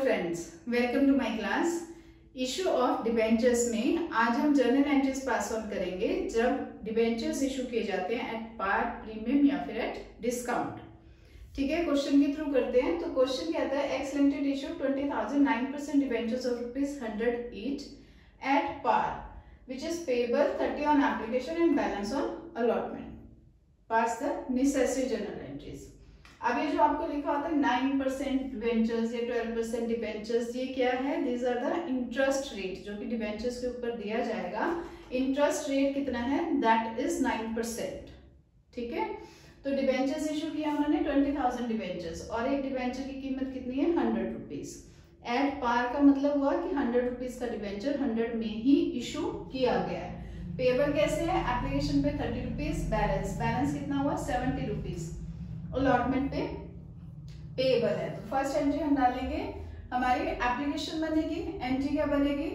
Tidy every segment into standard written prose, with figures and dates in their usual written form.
Friends, welcome to my class. Issue of debentures में आज हम जर्नल एंट्रीज पास ऑन करेंगे जब डिबेंचर्स इशू किए जाते हैं एट पार, प्रीमियम या फिर एट डिस्काउंट। ठीक है, क्वेश्चन के थ्रू करते हैं। तो क्वेश्चन कहता है x limited issue 20,000 9% debentures of ₹100 each at par which is payable 30 on application and balance on allotment. Pass the necessary journal entries. अब ये जो आपको लिखा होता है 9% डिबेंचर्स या 12% डिबेंचर्स, ये क्या है? These are the interest rate जो कि डिबेंचर्स के ऊपर दिया जाएगा। इंटरेस्ट रेट कितना है? That is 9%। ठीक है, तो डिबेंचर्स इशू किया उन्होंने 20,000 डिबेंचर्स और एक डिबेंचर की कीमत कितनी है? 100 रुपीज। एट पार का मतलब हुआ कि 100 रुपीज का डिबेंचर 100 में ही इशू किया गया है। पेबल कैसे है? एप्लीकेशन पे 30 रुपीज, बैलेंस कितना हुआ? 70 रुपीज। अलॉटमेंट पे पेबल है। तो फर्स्ट एंट्री हम डालेंगे, हमारी एप्लीकेशन बनेगी। एंट्री क्या बनेगी?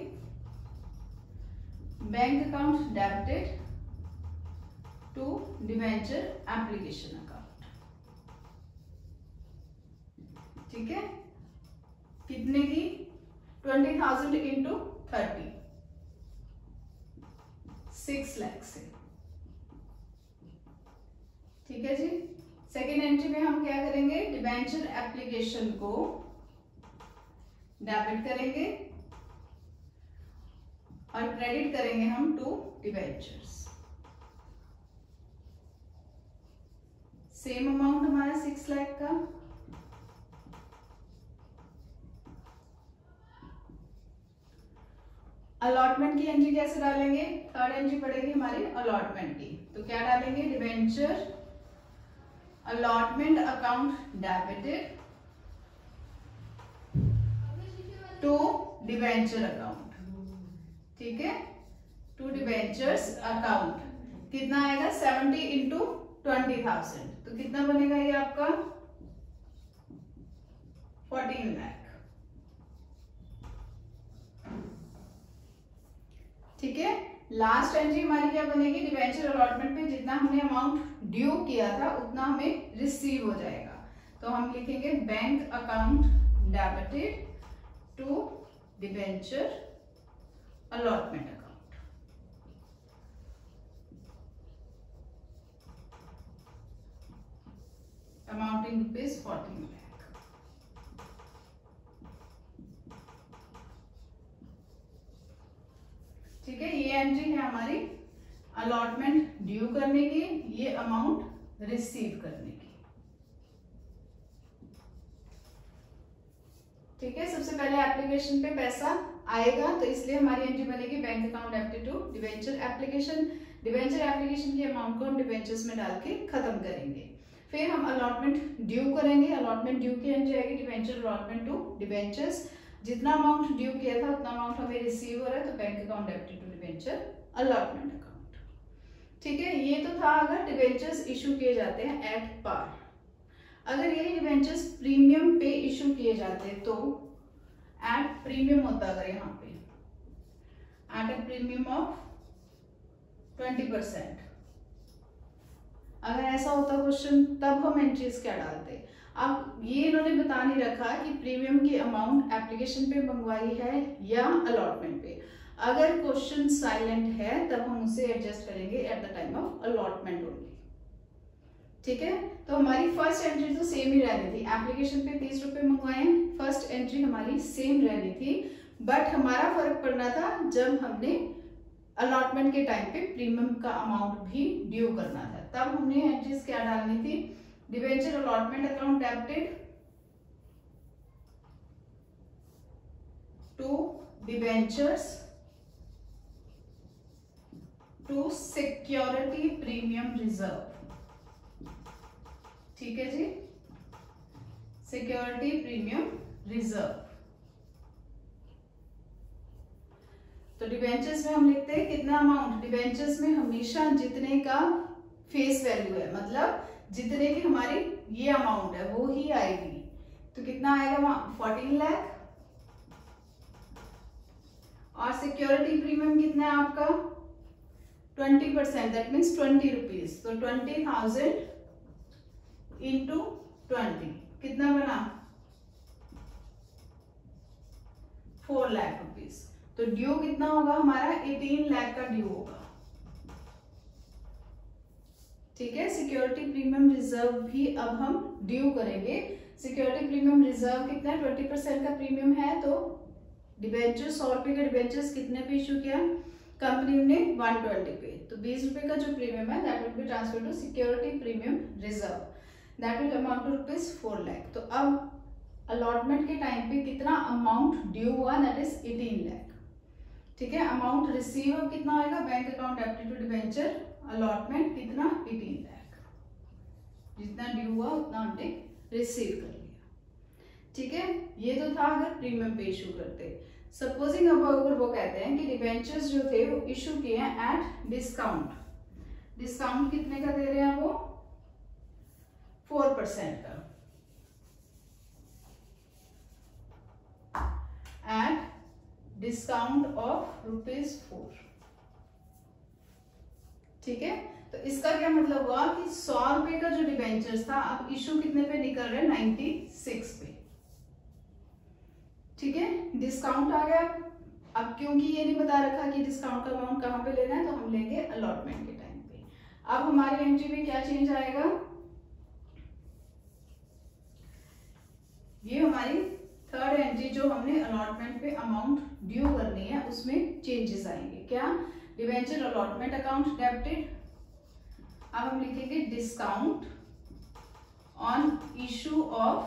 Bank account debited to debenture application account. ठीक है, कितने की? 20,000 इंटू 30, 6 लाख से। ठीक है जी। सेकेंड एंट्री में हम क्या करेंगे? डिबेंचर एप्लीकेशन को डेबिट करेंगे और क्रेडिट करेंगे हम टू डिबेंचर्स। सेम अमाउंट हमारा 6 लाख का। अलॉटमेंट की एंट्री कैसे डालेंगे? थर्ड एंट्री पड़ेगी हमारी अलॉटमेंट की। तो क्या डालेंगे? Debenture allotment account debited to debenture account. ठीक है, टू डिबेंचर्स अकाउंट कितना आएगा? 70 इंटू 20,000। तो कितना बनेगा ये आपका? 14 लाख। ठीक है, लास्ट एंट्री हमारी क्या बनेगी? डिबेंचर अलॉटमेंट पे जितना हमने अमाउंट ड्यू किया था उतना हमें रिसीव हो जाएगा। तो हम लिखेंगे bank account debited to debenture allotment account. Amounting ₹14 lakh. ठीक है, ये एंट्री है हमारी अलॉटमेंट ड्यू करने की, ये अमाउंट रिसीव करने की। ठीक है, सबसे पहले एप्लीकेशन पे पैसा आएगा तो इसलिए हमारी एंट्री बनेगी bank account debited to debenture application. Debenture application की अमाउंट को हम डिबेंचर्स में डाल के खत्म करेंगे। फिर हम अलॉटमेंट ड्यू करेंगे। अलॉटमेंट ड्यू की एंट्री आएगी डिबेंचर अलॉटमेंट टू डिबेंचर्स। जितना अमाउंट ड्यू किया था उतना अमाउंट हमें रिसीव हो रहा है, तो bank account debited to debenture allotment account. ठीक है, ये तो था अगर डिबेंचर्स इशू किए जाते हैं एट पार। अगर यही डिबेंचर्स प्रीमियम पे इशू किए जाते तो एट प्रीमियम होता। अगर यहाँ पे एट अ प्रीमियम ऑफ 20%, अगर ऐसा होता क्वेश्चन तब हम एंट्रीज क्या डालते? अब ये इन्होंने बता नहीं रखा कि प्रीमियम की अमाउंट एप्लीकेशन पे मंगवाई है या अलॉटमेंट पे। अगर क्वेश्चन साइलेंट है तब हम उसे एडजस्ट करेंगे at the time of allotment only. ठीक है, तो हमारी फर्स्ट एंट्री तो सेम ही रहनी थी। एप्लीकेशन पे 30 रुपए मंगवाए, फर्स्ट एंट्री हमारी सेम रहनी थी, बट हमारा फर्क पड़ना था जब हमने अलॉटमेंट के टाइम पे प्रीमियम का अमाउंट भी ड्यू करना था। तब हमने एंट्रीज क्या डालनी थी? Debenture allotment account debited to debentures to security premium reserve. ठीक है जी, सिक्योरिटी प्रीमियम रिजर्व। तो डिबेंचर्स में हम लिखते हैं कितना अमाउंट? डिबेंचर्स में हमेशा जितने का फेस वैल्यू है, मतलब जितने की हमारी ये अमाउंट है वो ही आएगी। तो कितना आएगा? 14 लाख। और सिक्योरिटी प्रीमियम कितना है आपका? 20%, दैट मीन्स 20 रुपीज। तो 20,000 इंटू 20 कितना बना? 4 लाख रुपीज। तो ड्यू कितना होगा हमारा 18 लाख का ड्यू होगा। ठीक है, सिक्योरिटी प्रीमियम रिजर्व भी अब हम ड्यू करेंगे। सिक्योरिटी प्रीमियम रिजर्व कितना 20% का प्रीमियम है। तो डिबेंचर 100 रुपए का डिबेंचर्स कितने पे इशू किया कंपनी ने 120 पे। तो 20 रुपए का जो प्रीमियम है that will be transfer to security premium reserve that will amount to rupees 4 lakh. तो अब अलॉटमेंट के टाइम पे कितना अमाउंट ड्यू हुआ दैट इज 18 लाख। ठीक है, अमाउंट रिसीव कितना आएगा bank account debit to debenture allotment कितना 18 लाख। जितना ड्यू हुआ उतना हमने रिसीव कर लिया। ठीक है, ये तो था अगर प्रीमियम पे इशू करते। सपोजिंग अब अगर वो कहते हैं कि डिबेंचर्स जो थे वो इशू किए हैं एट डिस्काउंट। डिस्काउंट कितने का दे रहे हैं वो 4% का एट डिस्काउंट ऑफ ₹4। ठीक है, तो इसका क्या मतलब हुआ कि 100 रुपए का जो डिबेंचर्स था अब इशू कितने पे निकल रहे हैं 96 पे। ठीक है, डिस्काउंट आ गया। अब क्योंकि ये नहीं बता रखा कि डिस्काउंट का अमाउंट कहां पे लेना है तो हम लेंगे अलॉटमेंट के टाइम पे। अब हमारी एंट्री में क्या चेंज आएगा, ये हमारी थर्ड एंट्री जो हमने अलॉटमेंट पे अमाउंट ड्यू करनी है उसमें चेंजेस आएंगे। क्या, डिबेंचर अलॉटमेंट अकाउंट डेबिटेड। अब हम लिखेंगे discount on issue of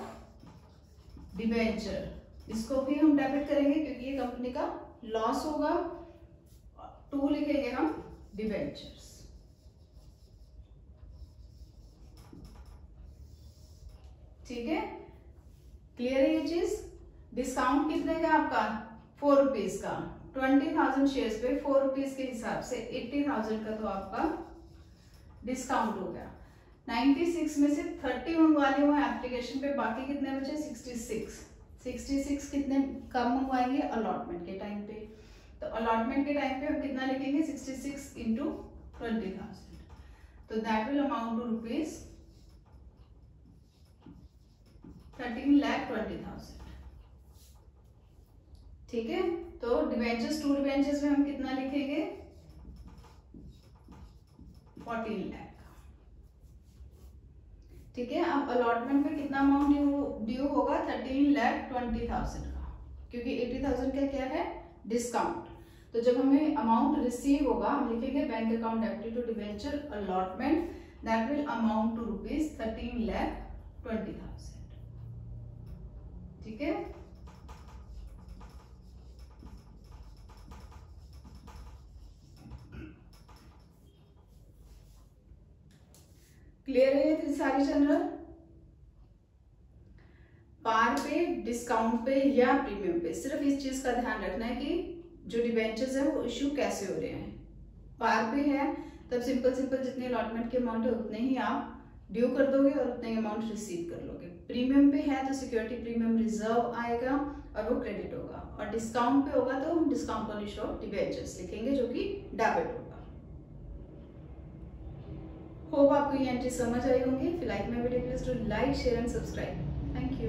debenture. इसको भी हम डेबिट करेंगे क्योंकि ये कंपनी का लॉस होगा। 2 लिखेंगे हम डिबेंचर्स। ठीक है, क्लियर है ये चीज। डिस्काउंट कितने का आपका 4 रुपीज का। 20,000 शेयर्स पे 4 रुपीज के हिसाब से 80,000 का तो आपका डिस्काउंट हो गया। 96 में से 30 मंगवाने हुए एप्लीकेशन पे, बाकी कितने बचे 66 कितने कम मंगवाएंगे अलॉटमेंट के टाइम पे। तो अलॉटमेंट के टाइम पे हम कितना लिखेंगे 66 इंटू 20,000। तो that will amount to rupees 13,20,000। ठीक है, तो डिबेंचर्स 2 डिबेंचर्स में हम कितना लिखेंगे 14 लाख। ठीक है, अब अलॉटमेंट में कितना अमाउंट ड्यू होगा 13,20,000 का, क्योंकि 80,000 का क्या है डिस्काउंट। तो जब हमें अमाउंट रिसीव होगा हम लिखेंगे bank account debited to debenture allotment that will amount to rupees 13,20,000। ठीक है, क्लियर है ये सारी जनरल। पार पे, डिस्काउंट पे या प्रीमियम पे सिर्फ इस चीज का ध्यान रखना है कि जो डिबेंचर्स है वो इश्यू कैसे हो रहे हैं। पार पे है तब सिंपल जितने अलॉटमेंट के अमाउंट है उतने ही आप ड्यू कर दोगे और उतने ही अमाउंट रिसीव कर लोगे। प्रीमियम पे है तो सिक्योरिटी प्रीमियम रिजर्व आएगा और वो क्रेडिट होगा, और डिस्काउंट पे होगा तो हम discount on issue of debentures लिखेंगे जो कि डेबिट होगा। होप आपको ये एंट्री समझ आई होंगी। फिर like my video, please do like share and subscribe. Thank you.